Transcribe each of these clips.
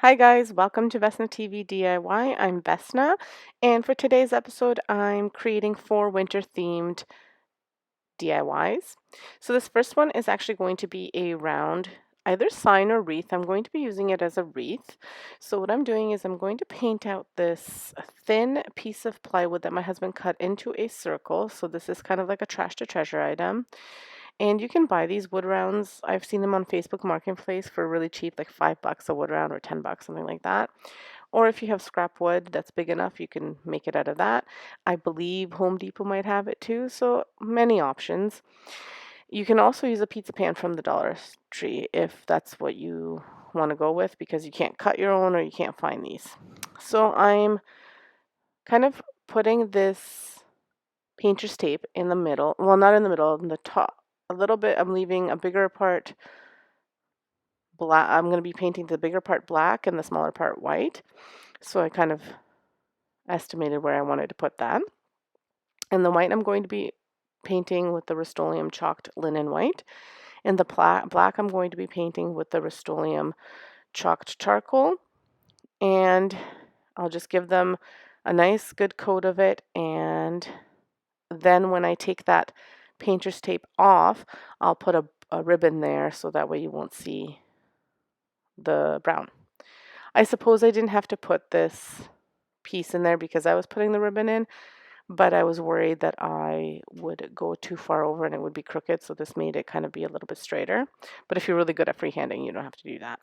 Hi guys, welcome to vesnasstv DIY. I'm Vesna, and for today's episode, I'm creating 4 winter themed DIYs. So this first one is actually going to be a round, either sign or wreath. I'm going to be using it as a wreath. So what I'm doing is I'm going to paint out this thin piece of plywood that my husband cut into a circle. So this is kind of like a trash to treasure item. And you can buy these wood rounds. I've seen them on Facebook Marketplace for really cheap, like $5 a wood round or $10, something like that. Or if you have scrap wood that's big enough, you can make it out of that. I believe Home Depot might have it too, so many options. You can also use a pizza pan from the Dollar Tree if that's what you want to go with, because you can't cut your own or you can't find these. So I'm kind of putting this painter's tape in the middle. Well, not in the middle, in the top. A little bit, I'm leaving a bigger part black. I'm going to be painting the bigger part black and the smaller part white. So I kind of estimated where I wanted to put that. And the white I'm going to be painting with the Rust-Oleum chalked linen white. And the black I'm going to be painting with the Rust-Oleum chalked charcoal. And I'll just give them a nice good coat of it. And then when I take that painter's tape off, I'll put a ribbon there so that way you won't see the brown. I suppose I didn't have to put this piece in there because I was putting the ribbon in, but I was worried that I would go too far over and it would be crooked, so this made it kind of be a little bit straighter. But if you're really good at freehanding, you don't have to do that.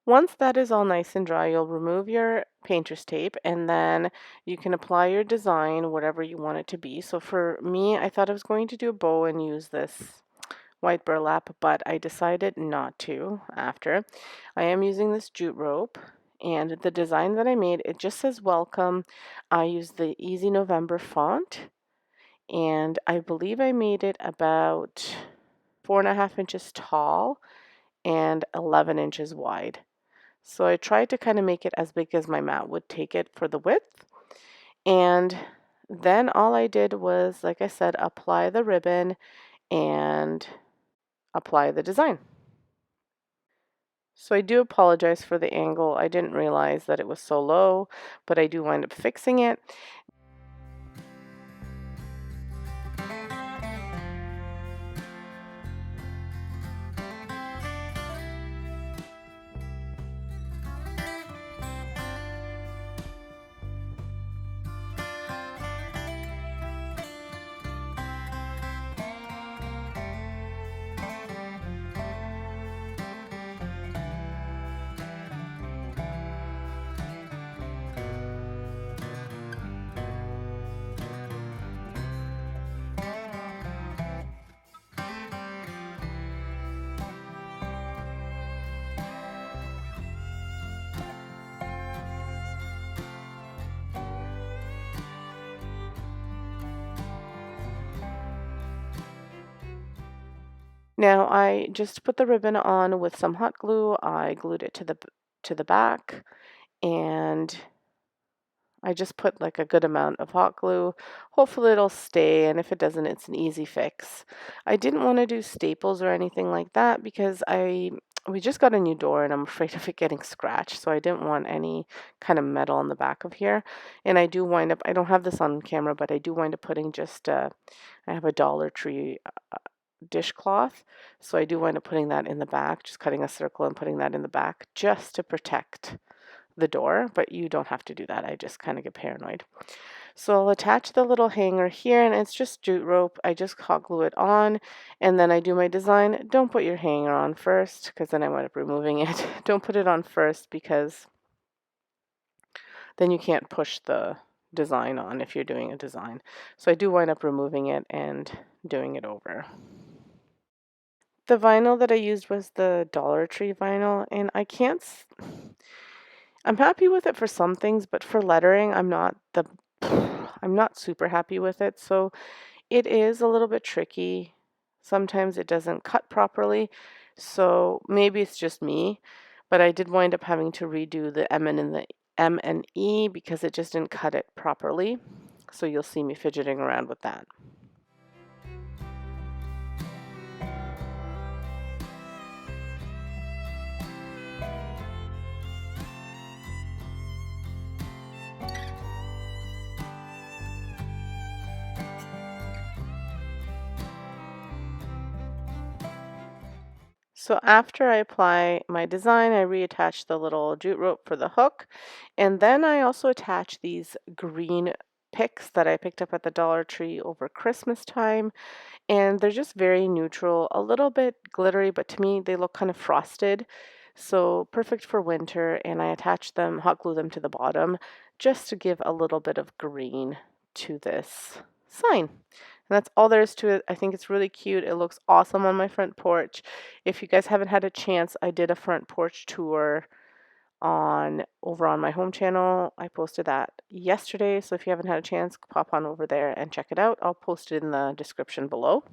Once that is all nice and dry, you'll remove your painter's tape and then you can apply your design, whatever you want it to be. So for me, I thought I was going to do a bow and use this white burlap, but I decided not to after. I am using this jute rope, and the design that I made, it just says welcome. I used the Easy November font, and I believe I made it about 4.5 inches tall and 11 inches wide. So I tried to kind of make it as big as my mat would take it for the width. And then all I did was, like I said, apply the ribbon and apply the design. So I do apologize for the angle. I didn't realize that it was so low, but I do wind up fixing it. Now I just put the ribbon on with some hot glue. I glued it to the back, and I just put like a good amount of hot glue. Hopefully it'll stay, and if it doesn't, it's an easy fix. I didn't want to do staples or anything like that because we just got a new door and I'm afraid of it getting scratched, so I didn't want any kind of metal on the back of here. And I do wind up, I don't have this on camera, but I do wind up putting just, I have a Dollar Tree dishcloth, so I do wind up putting that in the back, just cutting a circle and putting that in the back just to protect the door, but you don't have to do that. I just kind of get paranoid. So I'll attach the little hanger here, and it's just jute rope. I just hot glue it on, and then I do my design. Don't put your hanger on first, because then I wind up removing it. Don't put it on first, because then you can't push the design on if you're doing a design. So I do wind up removing it and doing it over. The vinyl that I used was the Dollar Tree vinyl, and I'm happy with it for some things, but for lettering, I'm not super happy with it. So it is a little bit tricky. Sometimes it doesn't cut properly. So maybe it's just me, but I did wind up having to redo the M and E because it just didn't cut it properly. So you'll see me fidgeting around with that. So after I apply my design, I reattach the little jute rope for the hook, and then I also attach these green picks that I picked up at the Dollar Tree over Christmas time, and they're just very neutral, a little bit glittery, but to me they look kind of frosted, so perfect for winter, and I attach them, hot glue them to the bottom, just to give a little bit of green to this sign. And that's all there is to it. I think it's really cute. It looks awesome on my front porch. If you guys haven't had a chance, I did a front porch tour on over on my home channel. I posted that yesterday, so if you haven't had a chance, pop on over there and check it out. I'll post it in the description below.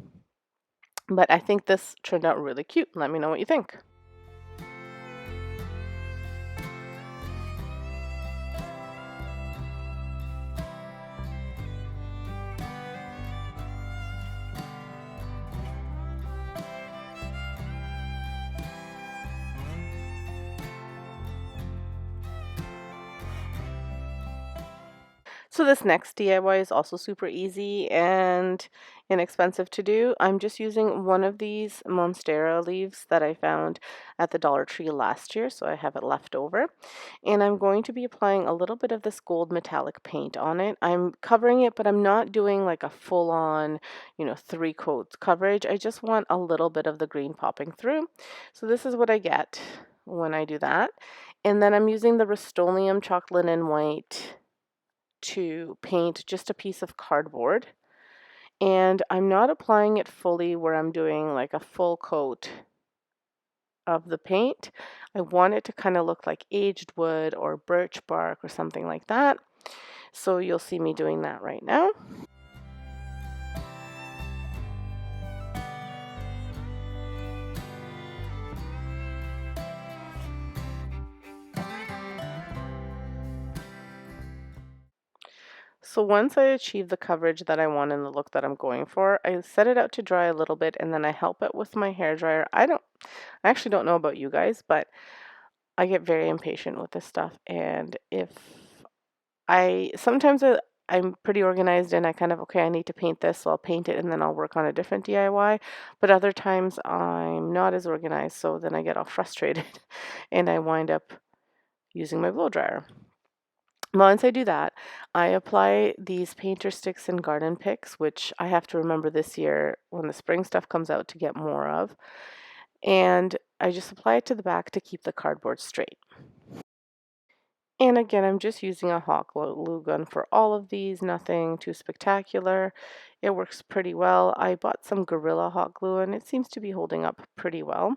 But I think this turned out really cute. Let me know what you think. So this next DIY is also super easy and inexpensive to do. I'm just using one of these Monstera leaves that I found at the Dollar Tree last year, so I have it left over. And I'm going to be applying a little bit of this gold metallic paint on it. I'm covering it, but I'm not doing like a full-on, 3 coats coverage. I just want a little bit of the green popping through. So this is what I get when I do that. And then I'm using the Rust-Oleum Chalk Linen White to paint just a piece of cardboard, and I'm not applying it fully where I'm doing like a full coat of the paint. I want it to kind of look like aged wood or birch bark or something like that. So you'll see me doing that right now. So once I achieve the coverage that I want and the look that I'm going for, I set it out to dry a little bit and then I help it with my hair dryer. I actually don't know about you guys, but I get very impatient with this stuff, and if sometimes I'm pretty organized and I kind of, okay, I need to paint this, so I'll paint it and then I'll work on a different DIY. But other times I'm not as organized, so then I get all frustrated and I wind up using my blow dryer. Once I do that, I apply these painter sticks and garden picks, which I have to remember this year when the spring stuff comes out to get more of. And I just apply it to the back to keep the cardboard straight. And again, I'm just using a hot glue gun for all of these, nothing too spectacular. It works pretty well. I bought some Gorilla hot glue and it seems to be holding up pretty well.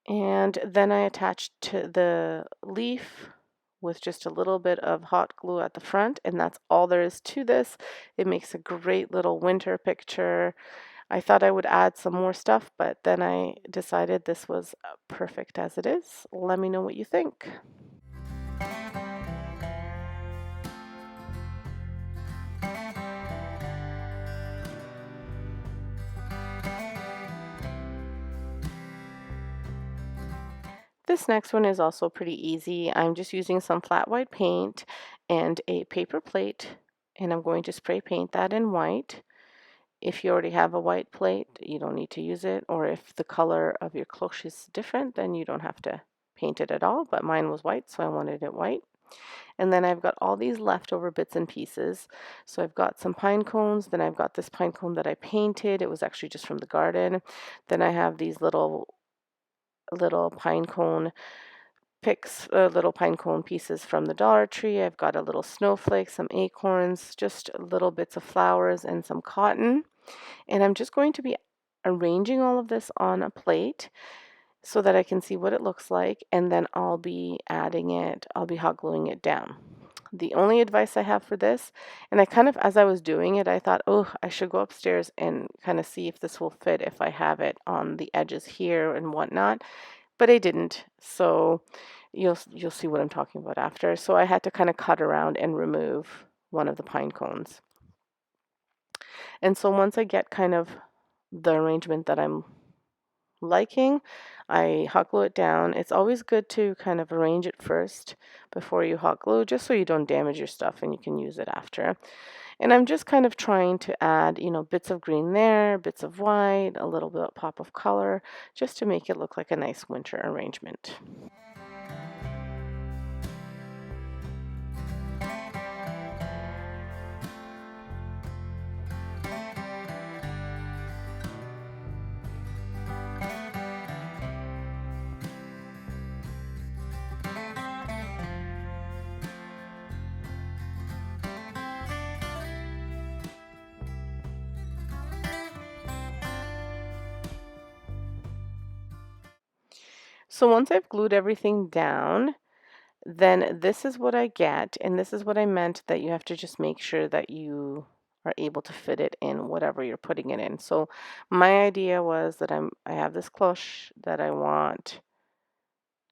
And then I attached to the leaf with just a little bit of hot glue at the front, and that's all there is to this. It makes a great little winter picture. I thought I would add some more stuff, but then I decided this was perfect as it is. Let me know what you think. This next one is also pretty easy. I'm just using some flat white paint and a paper plate, and I'm going to spray paint that in white. If you already have a white plate, you don't need to use it, or if the color of your cloche is different, then you don't have to paint it at all, but mine was white, so I wanted it white. And then I've got all these leftover bits and pieces. So I've got some pine cones, then I've got this pine cone that I painted. It was actually just from the garden. Then I have these little pine cone picks, little pine cone pieces from the Dollar Tree. I've got a little snowflake, some acorns, just little bits of flowers and some cotton. And I'm just going to be arranging all of this on a plate so that I can see what it looks like, and then I'll be hot gluing it down. The only advice I have for this, and I kind of, as I was doing it, I thought, oh, I should go upstairs and kind of see if this will fit if I have it on the edges here and whatnot, but I didn't. So you'll see what I'm talking about after. So I had to kind of cut around and remove one of the pine cones. And so once I get kind of the arrangement that I'm liking, I hot glue it down. It's always good to kind of arrange it first before you hot glue, just so you don't damage your stuff and you can use it after. And I'm just kind of trying to add, bits of green there, bits of white, a little bit pop of color, just to make it look like a nice winter arrangement. So once I've glued everything down, then this is what I get, and this is what I meant, that you have to just make sure that you are able to fit it in whatever you're putting it in. So my idea was that I have this cloche that I want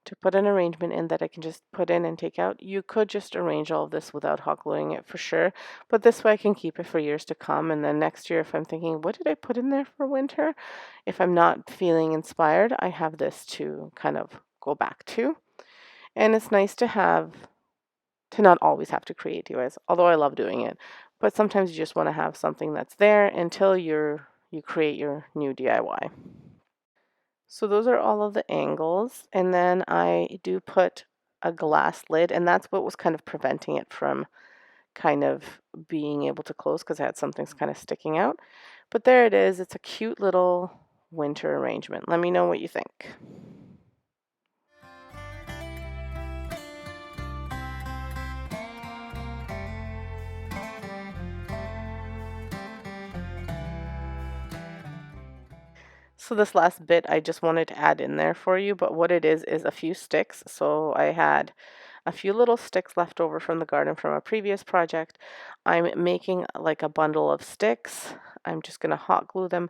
to put an arrangement in that I can just put in and take out. You could just arrange all of this without hot gluing it for sure, but this way I can keep it for years to come, and then next year if I'm thinking, what did I put in there for winter? If I'm not feeling inspired, I have this to kind of go back to. And it's nice to not always have to create DIYs, although I love doing it. But sometimes you just want to have something that's there until you create your new DIY. So those are all of the angles, and then I do put a glass lid, and that's what was kind of preventing it from kind of being able to close, because I had something kind of sticking out. But there it is. It's a cute little winter arrangement. Let me know what you think. So this last bit I just wanted to add in there for you, but what it is a few sticks. So I had a few little sticks left over from the garden from a previous project. I'm making like a bundle of sticks. I'm just going to hot glue them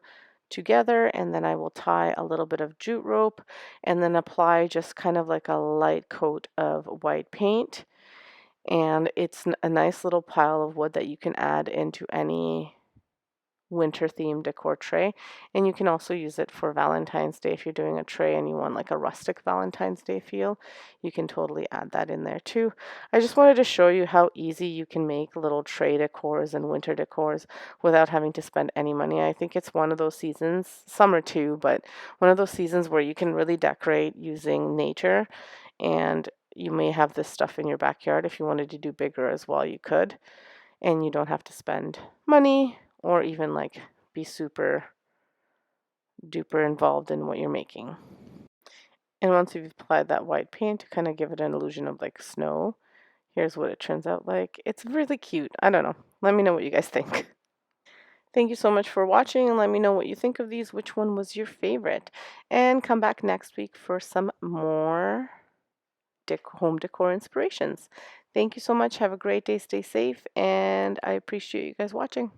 together, and then I will tie a little bit of jute rope and then apply just kind of like a light coat of white paint. And it's a nice little pile of wood that you can add into any winter themed decor tray, and you can also use it for Valentine's Day. If you're doing a tray and you want like a rustic Valentine's Day feel, you can totally add that in there too. I just wanted to show you how easy you can make little tray decors and winter decors without having to spend any money. I think it's one of those seasons, summer too, but one of those seasons where you can really decorate using nature, and you may have this stuff in your backyard. If you wanted to do bigger as well, you could, and you don't have to spend money or even like be super duper involved in what you're making. And once you've applied that white paint to kind of give it an illusion of like snow, here's what it turns out like. It's really cute. I don't know. Let me know what you guys think. Thank you so much for watching, and let me know what you think of these. Which one was your favorite? And come back next week for some more home decor inspirations. Thank you so much. Have a great day. Stay safe, and I appreciate you guys watching.